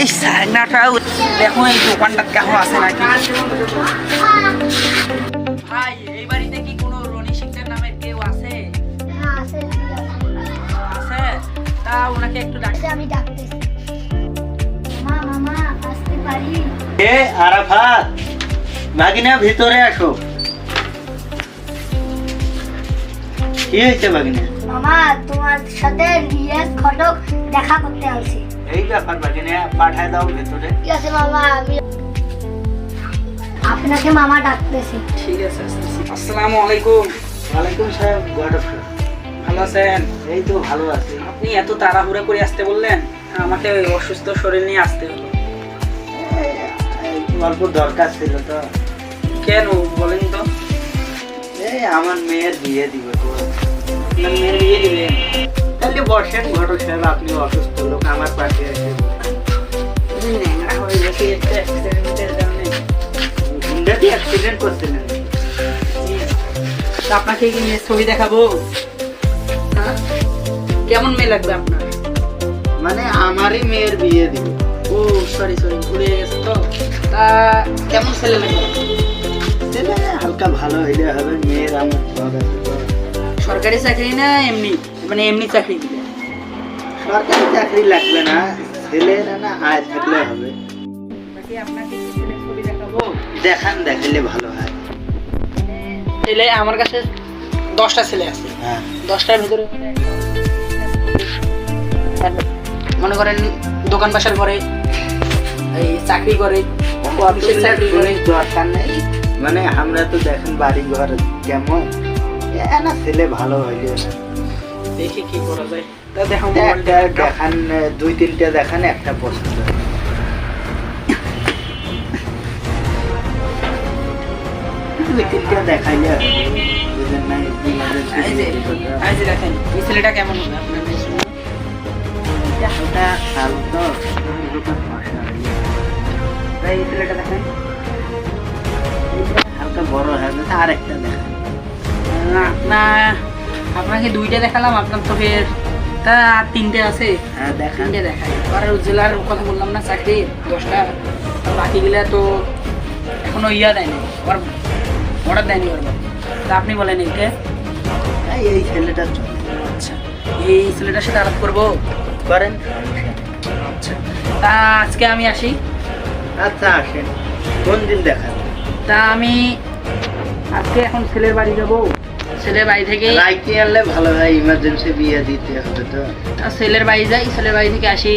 এই সাইনাটা দেখো এই দোকানটা কেমন আছে নাকি ভাই এই বাড়িতে কি কোনো রনি সিংহের নামে কেউ আছে? হ্যাঁ আছে আছে তা ওনাকে একটু ডাকতে আমি ডাকতেছি মামা আসতে পারি? এ আরাফাত ভাগিনা ভিতরে আসো। কি হয়েছে ভাগিনা? মামা তোমার সাথে রিয়াজ ঘটক দেখা করতে আসছে। এই ব্যাপার ভাগিনা, পাঠায় দাও ভিতরে। ঠিক আছে মামা, আমি আপনাকে মামা ডাকতেছি। ঠিক আছে আসসালামু আলাইকুম। ওয়ালাইকুম সালাম ঘটক। ভালো আছেন? এই তো ভালো আছি। আপনি এত তাড়াহুড়া করে আসতে বললেন, আমাকে অসুস্থ শরীর নিয়ে আসতে হলো। অল্প দরকার ছিল তো। কেন বলেন তো? এই আমার মেয়ের বিয়ে দিব তো। আপনার মেয়ের বিয়ে দিবেন? তাহলে বসেন ঘটক সাহেব, আপনি অসুস্থ লোক, আমার পাশে এসে ন্যাংরা হয়ে গেছে একটা অ্যাক্সিডেন্টের কারণে। হুন্ডাটি অ্যাক্সিডেন্ট করছিলেন। তা আপনাকে কি মেয়ের ছবি দেখাবো? হ্যাঁ? কেমন মেয়ে লাগবে আপনার? মানে আমারই মেয়ের বিয়ে দিব। ও সরি ভুলে গেছে তো। তা কেমন ছেলে লাগবে? ছেলে হালকা ভালো হইলে হবে, মেয়ের আমার শখ আছে তো। সরকারি চাকরি না এমনি, মানে এমনি চাকরি দিবে? সরকারি চাকরি লাগবে না, ছেলের না আয় থাকলে হবে। বাকি আপনাকে কি ছেলের ছবি দেখাবো? দেখান, দেখাইলে ভালো হয়। ছেলে আমার কাছে 10টা ছেলে আছে। হ্যাঁ 10টার ভিতরে মনে করেন দোকান বাসার করে, এই চাকরি করে, অফিসের চাকরি করে। দরকার নেই, মানে আমরা তো দেখেন বাড়ি ঘর কেমন, না ছেলে ভালো হইলে দেখি কি করা যায়। তা দেখো দেখান, 2-3টা দেখান, একটা পছন্দ। দেখাইলে বুঝলেন না, এই যে দেখেন এই ছেলেটা কেমন হবে আপনার মেয়ের জন্য? ওটা ভালো তো, তাই এই ছেলেটা দেখেন। হালকা বড় হয়ে গেছে, আর একটা দেখান। আপনাকে 2টা দেখালাম, আপনার তো ফের তা আর 3টে আছে। হ্যাঁ দেখান। 3টে দেখাই। আর জেলার কথা বললাম না চাকরি 10টা, বাকিগুলা তো এখনো দেয়নি, অর্ডার দেয়নি ওর বাবা। তা আপনি বলেন এইটা? এই ছেলেটা চলে। আচ্ছা এই ছেলেটার সাথে আলাপ করবো? করেন। আচ্ছা তা আজকে আমি আসি। আচ্ছা আসেন, কোন দিন দেখান? তা আমি আজকে এখন ছেলের বাড়ি যাব, ছেলের বাড়ি থেকে রাইতে আনলে ভালো হয়, ইমার্জেন্সি বিয়ে দিতে হবে তো। ছেলের বাড়ি যাই, ছেলের বাড়ি থেকে আসি।